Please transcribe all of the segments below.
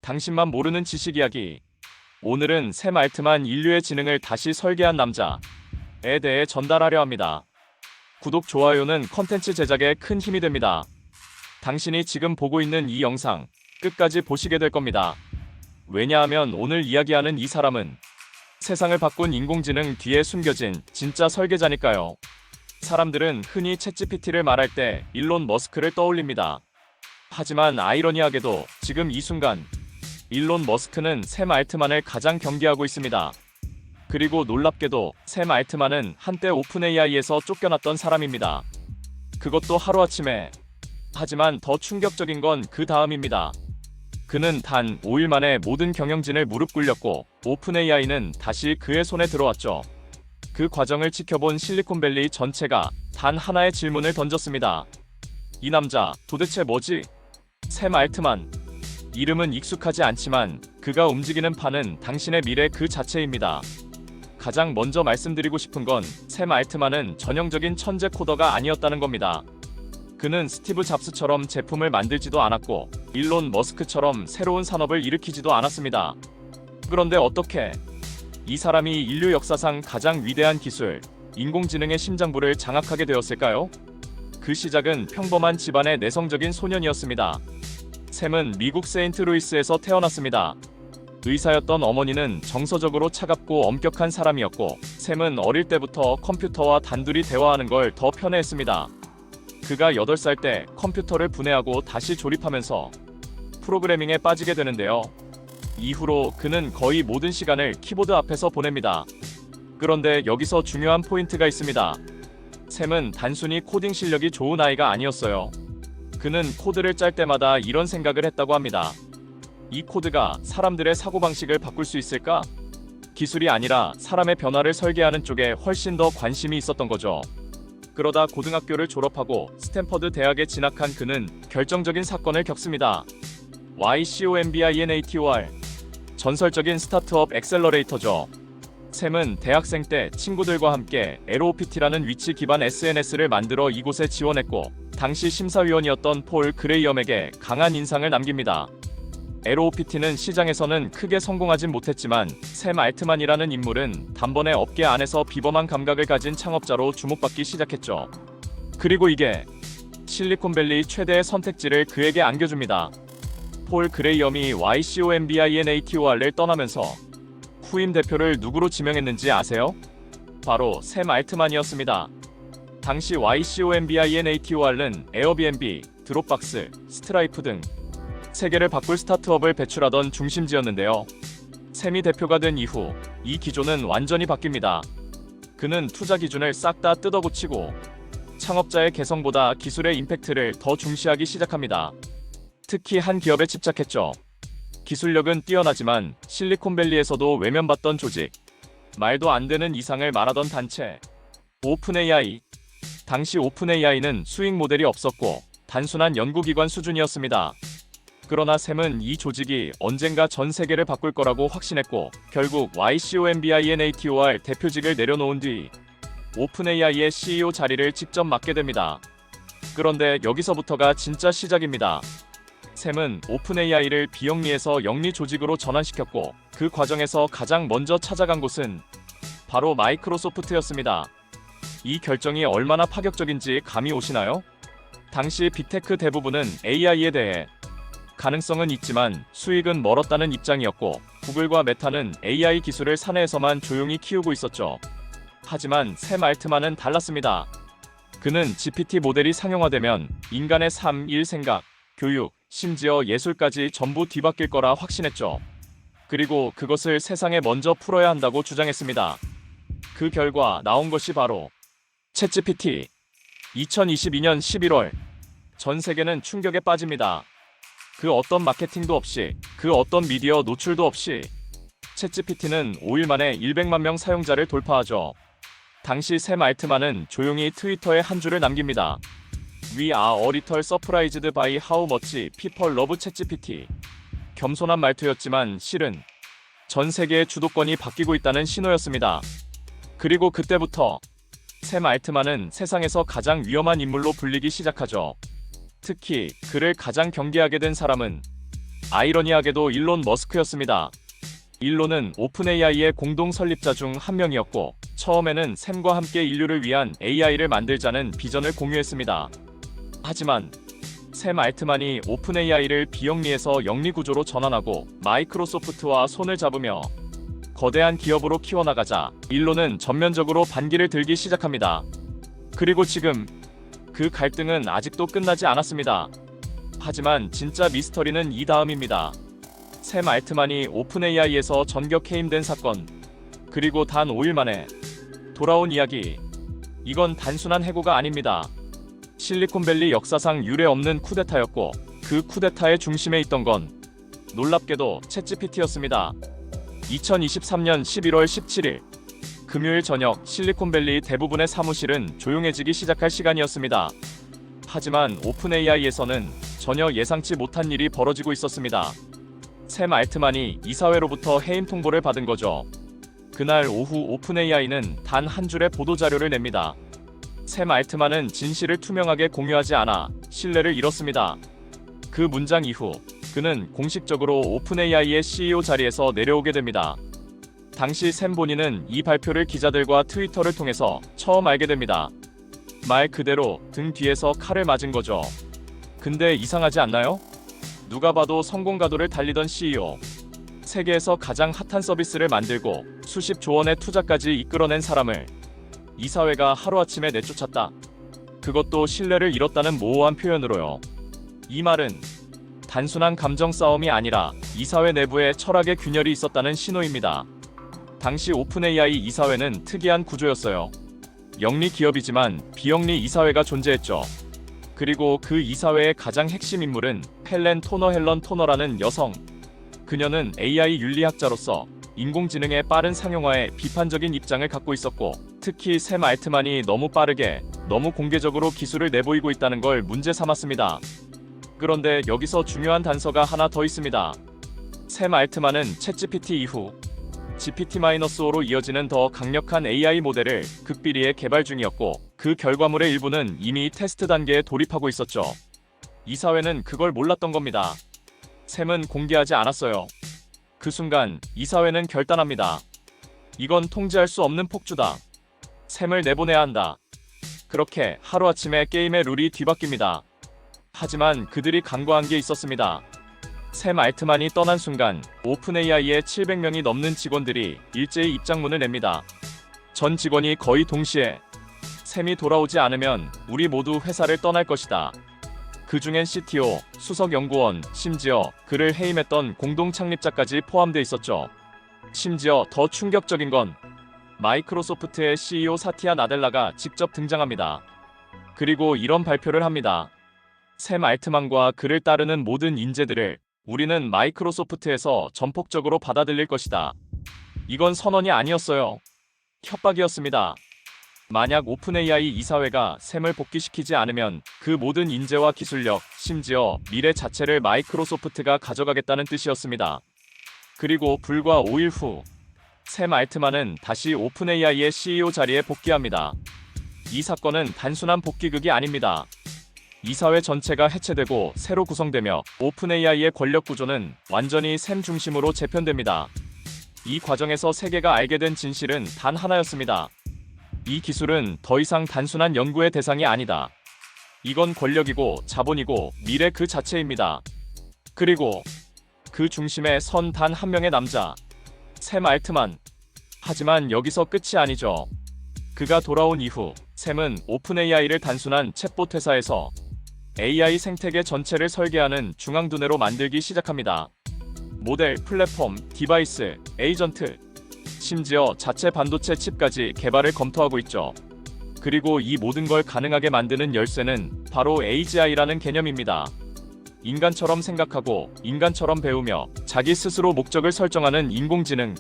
당신만 모르는 지식 이야기. 오늘은 샘 알트만 인류의 지능을 다시 설계한 남자에 대해 전달하려 합니다. 구독, 좋아요는 컨텐츠 제작에 큰 힘이 됩니다. 당신이 지금 보고 있는 이 영상 끝까지 보시게 될 겁니다. 왜냐하면 오늘 이야기하는 이 사람은 세상을 바꾼 인공지능 뒤에 숨겨진 진짜 설계자니까요. 사람들은 흔히 챗GPT를 말할 때 일론 머스크를 떠올립니다. 하지만 아이러니하게도 지금 이 순간 일론 머스크는 샘 알트만을 가장 경계하고 있습니다. 그리고 놀랍게도 샘 알트만은 한때 오픈AI에서 쫓겨났던 사람입니다. 그것도 하루아침에. 하지만 더 충격적인 건 그 다음입니다. 그는 단 5일 만에 모든 경영진을 무릎 꿇렸고 오픈AI는 다시 그의 손에 들어왔죠. 그 과정을 지켜본 실리콘밸리 전체가 단 하나의 질문을 던졌습니다. 이 남자 도대체 뭐지? 샘 알트만. 이름은 익숙하지 않지만 그가 움직이는 판은 당신의 미래 그 자체입니다. 가장 먼저 말씀드리고 싶은 건 샘 알트만은 전형적인 천재 코더가 아니었다는 겁니다. 그는 스티브 잡스처럼 제품을 만들지도 않았고 일론 머스크처럼 새로운 산업을 일으키지도 않았습니다. 그런데 어떻게 이 사람이 인류 역사상 가장 위대한 기술, 인공지능의 심장부를 장악하게 되었을까요? 그 시작은 평범한 집안의 내성적인 소년이었습니다. 샘은 미국 세인트루이스에서 태어났습니다. 의사였던 어머니는 정서적으로 차갑고 엄격한 사람이었고 샘은 어릴 때부터 컴퓨터와 단둘이 대화하는 걸 더 편해했습니다. 그가 8살 때 컴퓨터를 분해하고 다시 조립하면서 프로그래밍에 빠지게 되는데요. 이후로 그는 거의 모든 시간을 키보드 앞에서 보냅니다. 그런데 여기서 중요한 포인트가 있습니다. 샘은 단순히 코딩 실력이 좋은 아이가 아니었어요. 그는 코드를 짤 때마다 이런 생각을 했다고 합니다. 이 코드가 사람들의 사고방식을 바꿀 수 있을까? 기술이 아니라 사람의 변화를 설계하는 쪽에 훨씬 더 관심이 있었던 거죠. 그러다 고등학교를 졸업하고 스탠퍼드 대학에 진학한 그는 결정적인 사건을 겪습니다. YCOMBINATOR. 전설적인 스타트업 엑셀러레이터죠. 샘은 대학생 때 친구들과 함께 LOPT라는 위치 기반 SNS를 만들어 이곳에 지원했고 당시 심사위원이었던 폴 그레이엄에게 강한 인상을 남깁니다. LOPT는 시장에서는 크게 성공하진 못했지만 샘 알트만이라는 인물은 단번에 업계 안에서 비범한 감각을 가진 창업자로 주목받기 시작했죠. 그리고 이게 실리콘밸리 최대의 선택지를 그에게 안겨줍니다. 폴 그레이엄이 YCOMBINATOR을 떠나면서 후임 대표를 누구로 지명했는지 아세요? 바로 샘 알트만이었습니다. 당시 YCOMBINATOR은 에어비앤비, 드롭박스, 스트라이프 등 세계를 바꿀 스타트업을 배출하던 중심지였는데요. 샘이 대표가 된 이후 이 기조는 완전히 바뀝니다. 그는 투자 기준을 싹 다 뜯어고치고 창업자의 개성보다 기술의 임팩트를 더 중시하기 시작합니다. 특히 한 기업에 집착했죠. 기술력은 뛰어나지만 실리콘밸리에서도 외면받던 조직, 말도 안 되는 이상을 말하던 단체, 오픈AI. 당시 오픈AI는 수익 모델이 없었고 단순한 연구기관 수준이었습니다. 그러나 샘은 이 조직이 언젠가 전 세계를 바꿀 거라고 확신했고 결국 YCOMBINATOR 대표직을 내려놓은 뒤 오픈AI의 CEO 자리를 직접 맡게 됩니다. 그런데 여기서부터가 진짜 시작입니다. 샘은 오픈AI를 비영리에서 영리 조직으로 전환시켰고 그 과정에서 가장 먼저 찾아간 곳은 바로 마이크로소프트였습니다. 이 결정이 얼마나 파격적인지 감이 오시나요? 당시 빅테크 대부분은 AI에 대해 가능성은 있지만 수익은 멀었다는 입장이었고 구글과 메타는 AI 기술을 사내에서만 조용히 키우고 있었죠. 하지만 샘 알트만은 달랐습니다. 그는 GPT 모델이 상용화되면 인간의 삶, 일, 생각, 교육, 심지어 예술까지 전부 뒤바뀔 거라 확신했죠. 그리고 그것을 세상에 먼저 풀어야 한다고 주장했습니다. 그 결과 나온 것이 바로 챗GPT. 2022년 11월 전 세계는 충격에 빠집니다. 그 어떤 마케팅도 없이, 그 어떤 미디어 노출도 없이 챗GPT는 5일 만에 100만 명 사용자를 돌파하죠. 당시 샘 알트만은 조용히 트위터에 한 줄을 남깁니다. We are a little surprised by how much people love ChatGPT. 겸손한 말투였지만 실은 전 세계의 주도권이 바뀌고 있다는 신호였습니다. 그리고 그때부터 샘 알트만은 세상에서 가장 위험한 인물로 불리기 시작하죠. 특히 그를 가장 경계하게 된 사람은 아이러니하게도 일론 머스크였습니다. 일론은 오픈AI의 공동 설립자 중 한 명이었고, 처음에는 샘과 함께 인류를 위한 AI를 만들자는 비전을 공유했습니다. 하지만 샘 알트만이 오픈AI를 비영리에서 영리 구조로 전환하고 마이크로소프트와 손을 잡으며 거대한 기업으로 키워나가자 일론은 전면적으로 반기를 들기 시작합니다. 그리고 지금 그 갈등은 아직도 끝나지 않았습니다. 하지만 진짜 미스터리는 이 다음입니다. 샘 알트만이 오픈AI에서 전격 해임된 사건, 그리고 단 5일 만에 돌아온 이야기. 이건 단순한 해고가 아닙니다. 실리콘밸리 역사상 유례 없는 쿠데타였고, 그 쿠데타의 중심에 있던 건 놀랍게도 챗GPT였습니다. 2023년 11월 17일 금요일 저녁 실리콘밸리 대부분의 사무실은 조용해지기 시작할 시간이었습니다. 하지만 오픈AI에서는 전혀 예상치 못한 일이 벌어지고 있었습니다. 샘 알트만이 이사회로부터 해임 통보를 받은 거죠. 그날 오후 오픈AI는 단 한 줄의 보도자료를 냅니다. 샘 알트만은 진실을 투명하게 공유하지 않아 신뢰를 잃었습니다. 그 문장 이후 그는 공식적으로 오픈AI의 CEO 자리에서 내려오게 됩니다. 당시 샘 본인은 이 발표를 기자들과 트위터를 통해서 처음 알게 됩니다. 말 그대로 등 뒤에서 칼을 맞은 거죠. 근데 이상하지 않나요? 누가 봐도 성공가도를 달리던 CEO, 세계에서 가장 핫한 서비스를 만들고 수십조 원의 투자까지 이끌어낸 사람을 이사회가 하루아침에 내쫓았다. 그것도 신뢰를 잃었다는 모호한 표현으로요. 이 말은 단순한 감정 싸움이 아니라 이사회 내부에 철학의 균열이 있었다는 신호입니다. 당시 오픈AI 이사회는 특이한 구조였어요. 영리 기업이지만 비영리 이사회가 존재했죠. 그리고 그 이사회의 가장 핵심 인물은 헬렌 토너라는 여성. 그녀는 AI 윤리학자로서 인공지능의 빠른 상용화에 비판적인 입장을 갖고 있었고, 특히 샘 알트만이 너무 빠르게, 너무 공개적으로 기술을 내보이고 있다는 걸 문제 삼았습니다. 그런데 여기서 중요한 단서가 하나 더 있습니다. 샘 알트만은 챗GPT 이후 GPT-5로 이어지는 더 강력한 AI 모델을 극비리에 개발 중이었고, 그 결과물의 일부는 이미 테스트 단계에 돌입하고 있었죠. 이사회는 그걸 몰랐던 겁니다. 샘은 공개하지 않았어요. 그 순간 이사회는 결단합니다. 이건 통제할 수 없는 폭주다. 샘을 내보내야 한다. 그렇게 하루아침에 게임의 룰이 뒤바뀝니다. 하지만 그들이 간과한 게 있었습니다. 샘 알트만이 떠난 순간 오픈AI의 700명이 넘는 직원들이 일제히 입장문을 냅니다. 전 직원이 거의 동시에 샘이 돌아오지 않으면 우리 모두 회사를 떠날 것이다. 그중엔 CTO, 수석연구원, 심지어 그를 해임했던 공동 창립자까지 포함돼 있었죠. 심지어 더 충격적인 건 마이크로소프트의 CEO 사티아 나델라가 직접 등장합니다. 그리고 이런 발표를 합니다. 샘 알트만과 그를 따르는 모든 인재들을 우리는 마이크로소프트에서 전폭적으로 받아들일 것이다. 이건 선언이 아니었어요. 협박이었습니다. 만약 오픈AI 이사회가 샘을 복귀시키지 않으면 그 모든 인재와 기술력, 심지어 미래 자체를 마이크로소프트가 가져가겠다는 뜻이었습니다. 그리고 불과 5일 후 샘 알트만은 다시 오픈AI의 CEO 자리에 복귀합니다. 이 사건은 단순한 복귀극이 아닙니다. 이사회 전체가 해체되고 새로 구성되며 오픈AI의 권력 구조는 완전히 샘 중심으로 재편됩니다. 이 과정에서 세계가 알게 된 진실은 단 하나였습니다. 이 기술은 더 이상 단순한 연구의 대상이 아니다. 이건 권력이고 자본이고 미래 그 자체입니다. 그리고 그 중심에 선 단 한 명의 남자, 샘 알트만. 하지만 여기서 끝이 아니죠. 그가 돌아온 이후 샘은 오픈AI를 단순한 챗봇 회사에서 AI 생태계 전체를 설계하는 중앙두뇌로 만들기 시작합니다. 모델, 플랫폼, 디바이스, 에이전트, 심지어 자체 반도체 칩까지 개발을 검토하고 있죠. 그리고 이 모든 걸 가능하게 만드는 열쇠는 바로 AGI라는 개념입니다. 인간처럼 생각하고 인간처럼 배우며 자기 스스로 목적을 설정하는 인공지능.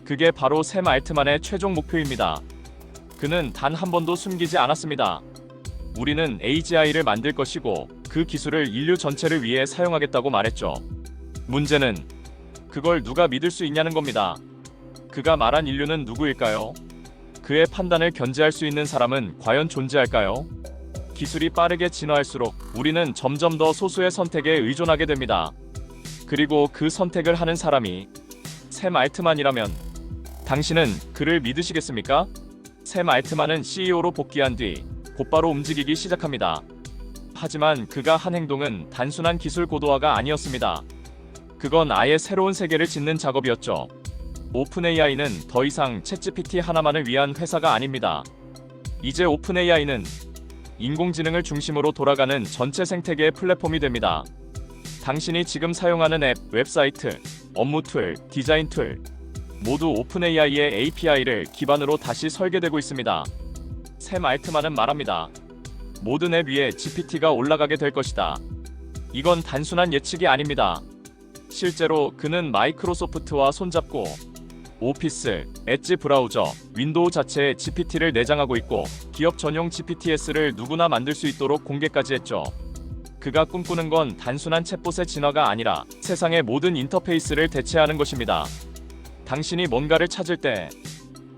그게 바로 샘 알트만의 최종 목표입니다. 그는 단 한 번도 숨기지 않았습니다. 우리는 AGI를 만들 것이고 그 기술을 인류 전체를 위해 사용하겠다고 말했죠. 문제는 그걸 누가 믿을 수 있냐는 겁니다. 그가 말한 인류는 누구일까요? 그의 판단을 견제할 수 있는 사람은 과연 존재할까요? 기술이 빠르게 진화할수록 우리는 점점 더 소수의 선택에 의존하게 됩니다. 그리고 그 선택을 하는 사람이 샘 알트만이라면 당신은 그를 믿으시겠습니까? 샘 알트만은 CEO로 복귀한 뒤 곧바로 움직이기 시작합니다. 하지만 그가 한 행동은 단순한 기술 고도화가 아니었습니다. 그건 아예 새로운 세계를 짓는 작업이었죠. 오픈 AI는 더 이상 챗GPT 하나만을 위한 회사가 아닙니다. 이제 오픈 AI는 인공지능을 중심으로 돌아가는 전체 생태계의 플랫폼이 됩니다. 당신이 지금 사용하는 앱, 웹사이트, 업무 툴, 디자인 툴 모두 오픈 AI의 API를 기반으로 다시 설계되고 있습니다. 샘 알트만은 말합니다. 모든 앱 위에 GPT가 올라가게 될 것이다. 이건 단순한 예측이 아닙니다. 실제로 그는 마이크로소프트와 손잡고 오피스, 엣지 브라우저, 윈도우 자체에 GPT를 내장하고 있고 기업 전용 GPTS를 누구나 만들 수 있도록 공개까지 했죠. 그가 꿈꾸는 건 단순한 챗봇의 진화가 아니라 세상의 모든 인터페이스를 대체하는 것입니다. 당신이 뭔가를 찾을 때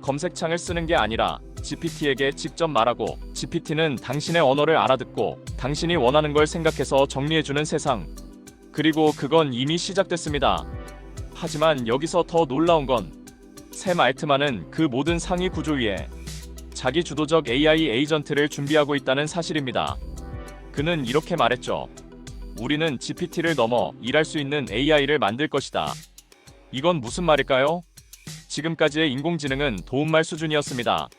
검색창을 쓰는 게 아니라 GPT에게 직접 말하고 GPT는 당신의 언어를 알아듣고 당신이 원하는 걸 생각해서 정리해주는 세상. 그리고 그건 이미 시작됐습니다. 하지만 여기서 더 놀라운 건 샘 알트만은 그 모든 상위 구조 위에 자기 주도적 AI 에이전트를 준비하고 있다는 사실입니다. 그는 이렇게 말했죠. 우리는 GPT를 넘어 일할 수 있는 AI를 만들 것이다. 이건 무슨 말일까요? 지금까지의 인공지능은 도움말 수준이었습니다.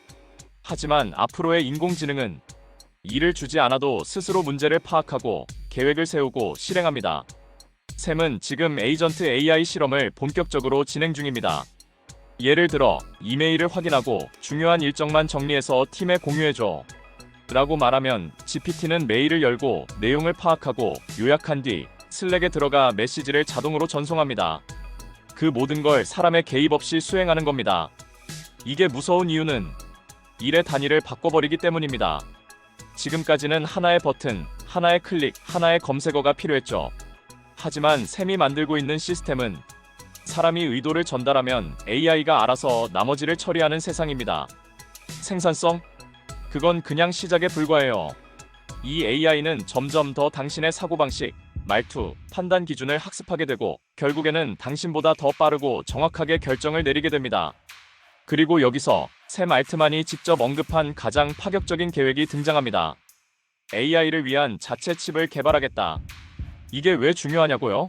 하지만 앞으로의 인공지능은 일을 주지 않아도 스스로 문제를 파악하고 계획을 세우고 실행합니다. 샘은 지금 에이전트 AI 실험을 본격적으로 진행 중입니다. 예를 들어 이메일을 확인하고 중요한 일정만 정리해서 팀에 공유해줘 라고 말하면 GPT는 메일을 열고 내용을 파악하고 요약한 뒤 슬랙에 들어가 메시지를 자동으로 전송합니다. 그 모든 걸 사람의 개입 없이 수행하는 겁니다. 이게 무서운 이유는 일의 단위를 바꿔버리기 때문입니다. 지금까지는 하나의 버튼, 하나의 클릭, 하나의 검색어가 필요했죠. 하지만 샘이 만들고 있는 시스템은 사람이 의도를 전달하면 AI가 알아서 나머지를 처리하는 세상입니다. 생산성? 그건 그냥 시작에 불과해요. 이 AI는 점점 더 당신의 사고방식, 말투, 판단 기준을 학습하게 되고 결국에는 당신보다 더 빠르고 정확하게 결정을 내리게 됩니다. 그리고 여기서 샘 알트만이 직접 언급한 가장 파격적인 계획이 등장합니다. AI를 위한 자체 칩을 개발하겠다. 이게 왜 중요하냐고요?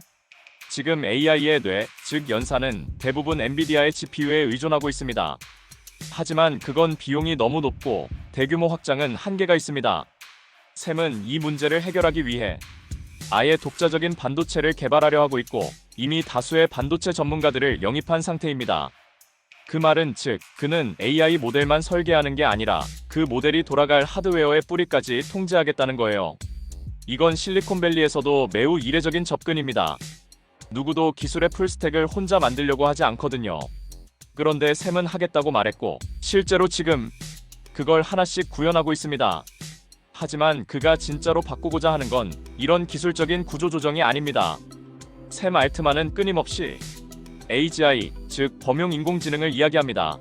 지금 AI의 뇌, 즉 연산은 대부분 엔비디아의 GPU에 의존하고 있습니다. 하지만 그건 비용이 너무 높고 대규모 확장은 한계가 있습니다. 샘은 이 문제를 해결하기 위해 아예 독자적인 반도체를 개발하려 하고 있고 이미 다수의 반도체 전문가들을 영입한 상태입니다. 그 말은 즉 그는 AI 모델만 설계하는 게 아니라 그 모델이 돌아갈 하드웨어의 뿌리까지 통제하겠다는 거예요. 이건 실리콘밸리에서도 매우 이례적인 접근입니다. 누구도 기술의 풀스택을 혼자 만들려고 하지 않거든요. 그런데 샘은 하겠다고 말했고 실제로 지금 그걸 하나씩 구현하고 있습니다. 하지만 그가 진짜로 바꾸고자 하는 건 이런 기술적인 구조조정이 아닙니다. 샘 알트만은 끊임없이 AGI, 즉 범용 인공지능을 이야기합니다.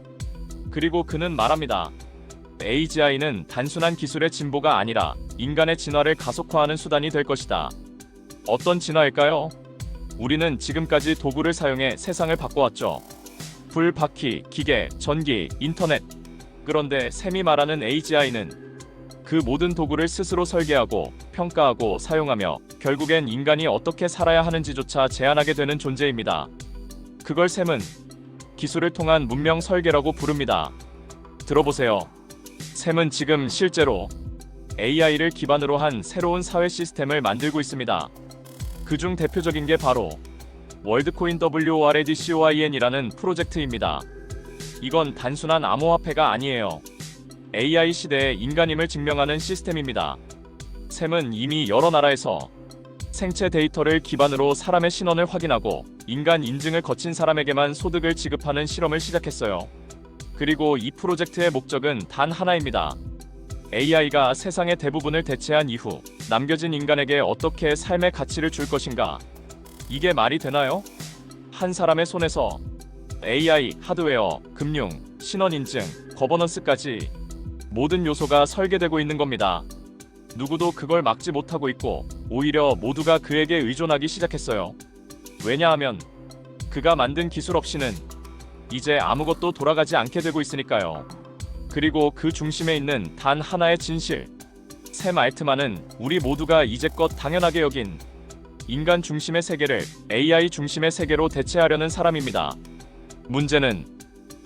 그리고 그는 말합니다. AGI는 단순한 기술의 진보가 아니라 인간의 진화를 가속화하는 수단이 될 것이다. 어떤 진화일까요? 우리는 지금까지 도구를 사용해 세상을 바꿔왔죠. 불, 바퀴, 기계, 전기, 인터넷. 그런데 샘이 말하는 AGI는 그 모든 도구를 스스로 설계하고 평가하고 사용하며 결국엔 인간이 어떻게 살아야 하는지조차 제한하게 되는 존재입니다. 그걸 샘은 기술을 통한 문명 설계라고 부릅니다. 들어보세요. 샘은 지금 실제로 AI를 기반으로 한 새로운 사회 시스템을 만들고 있습니다. 그중 대표적인 게 바로 월드코인 WORLDCOIN이라는 프로젝트입니다. 이건 단순한 암호화폐가 아니에요. AI 시대의 인간임을 증명하는 시스템입니다. 샘은 이미 여러 나라에서 생체 데이터를 기반으로 사람의 신원을 확인하고 인간 인증을 거친 사람에게만 소득을 지급하는 실험을 시작했어요. 그리고 이 프로젝트의 목적은 단 하나입니다. AI가 세상의 대부분을 대체한 이후 남겨진 인간에게 어떻게 삶의 가치를 줄 것인가? 이게 말이 되나요? 한 사람의 손에서 AI, 하드웨어, 금융, 신원 인증, 거버넌스까지 모든 요소가 설계되고 있는 겁니다. 누구도 그걸 막지 못하고 있고 오히려 모두가 그에게 의존하기 시작했어요. 왜냐하면 그가 만든 기술 없이는 이제 아무것도 돌아가지 않게 되고 있으니까요. 그리고 그 중심에 있는 단 하나의 진실. 샘 알트만은 우리 모두가 이제껏 당연하게 여긴 인간 중심의 세계를 AI 중심의 세계로 대체하려는 사람입니다. 문제는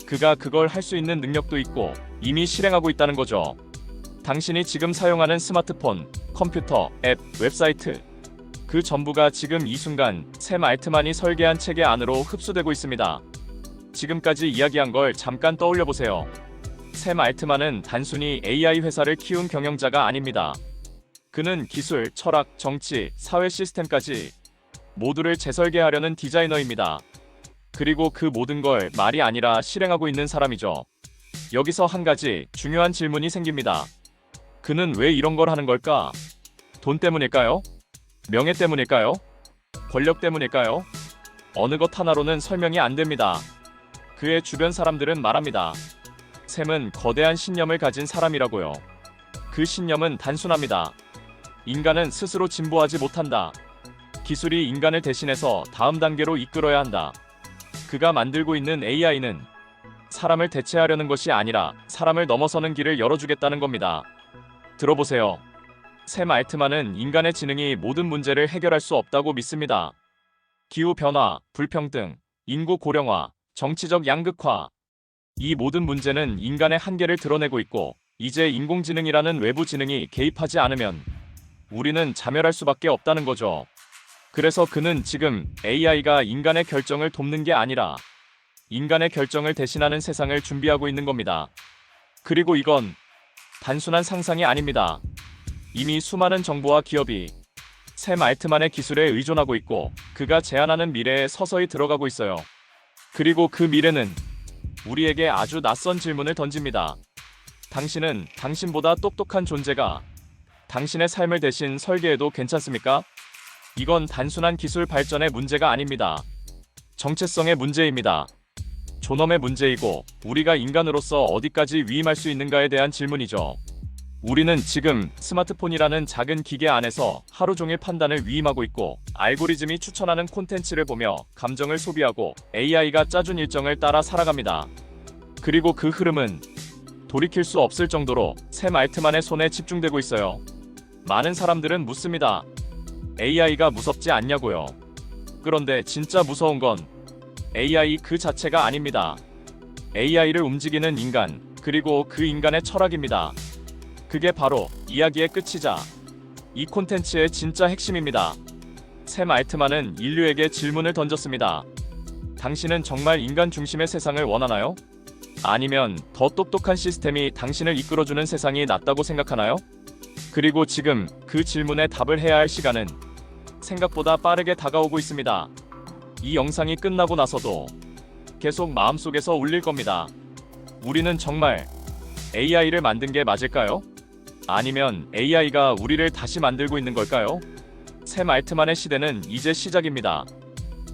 그가 그걸 할 수 있는 능력도 있고 이미 실행하고 있다는 거죠. 당신이 지금 사용하는 스마트폰, 컴퓨터, 앱, 웹사이트, 그 전부가 지금 이 순간 샘 알트만이 설계한 체계 안으로 흡수되고 있습니다. 지금까지 이야기한 걸 잠깐 떠올려 보세요. 샘 알트만은 단순히 AI 회사를 키운 경영자가 아닙니다. 그는 기술, 철학, 정치, 사회 시스템까지 모두를 재설계하려는 디자이너입니다. 그리고 그 모든 걸 말이 아니라 실행하고 있는 사람이죠. 여기서 한 가지 중요한 질문이 생깁니다. 그는 왜 이런 걸 하는 걸까? 돈 때문일까요? 명예 때문일까요? 권력 때문일까요? 어느 것 하나로는 설명이 안 됩니다. 그의 주변 사람들은 말합니다. 샘은 거대한 신념을 가진 사람이라고요. 그 신념은 단순합니다. 인간은 스스로 진보하지 못한다. 기술이 인간을 대신해서 다음 단계로 이끌어야 한다. 그가 만들고 있는 AI는 사람을 대체하려는 것이 아니라 사람을 넘어서는 길을 열어주겠다는 겁니다. 들어보세요. 샘 알트만은 인간의 지능이 모든 문제를 해결할 수 없다고 믿습니다. 기후변화, 불평등, 인구 고령화, 정치적 양극화. 이 모든 문제는 인간의 한계를 드러내고 있고 이제 인공지능이라는 외부 지능이 개입하지 않으면 우리는 자멸할 수밖에 없다는 거죠. 그래서 그는 지금 AI가 인간의 결정을 돕는 게 아니라 인간의 결정을 대신하는 세상을 준비하고 있는 겁니다. 그리고 이건 단순한 상상이 아닙니다. 이미 수많은 정부와 기업이 샘 알트만의 기술에 의존하고 있고 그가 제안하는 미래에 서서히 들어가고 있어요. 그리고 그 미래는 우리에게 아주 낯선 질문을 던집니다. 당신은 당신보다 똑똑한 존재가 당신의 삶을 대신 설계해도 괜찮습니까? 이건 단순한 기술 발전의 문제가 아닙니다. 정체성의 문제입니다. 존엄의 문제이고 우리가 인간으로서 어디까지 위임할 수 있는가에 대한 질문이죠. 우리는 지금 스마트폰이라는 작은 기계 안에서 하루 종일 판단을 위임하고 있고 알고리즘이 추천하는 콘텐츠를 보며 감정을 소비하고 AI가 짜준 일정을 따라 살아갑니다. 그리고 그 흐름은 돌이킬 수 없을 정도로 샘 알트만의 손에 집중되고 있어요. 많은 사람들은 묻습니다. AI가 무섭지 않냐고요. 그런데 진짜 무서운 건 AI 그 자체가 아닙니다. AI를 움직이는 인간, 그리고 그 인간의 철학입니다. 그게 바로 이야기의 끝이자 이 콘텐츠의 진짜 핵심입니다. 샘 알트만은 인류에게 질문을 던졌습니다. 당신은 정말 인간 중심의 세상을 원하나요? 아니면 더 똑똑한 시스템이 당신을 이끌어주는 세상이 낫다고 생각하나요? 그리고 지금 그 질문에 답을 해야 할 시간은 생각보다 빠르게 다가오고 있습니다. 이 영상이 끝나고 나서도 계속 마음속에서 울릴 겁니다. 우리는 정말 AI를 만든 게 맞을까요? 아니면 AI가 우리를 다시 만들고 있는 걸까요? 샘 알트만의 시대는 이제 시작입니다.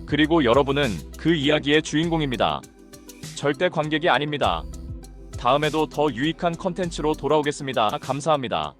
그리고 여러분은 그 이야기의 주인공입니다. 절대 관객이 아닙니다. 다음에도 더 유익한 컨텐츠로 돌아오겠습니다. 감사합니다.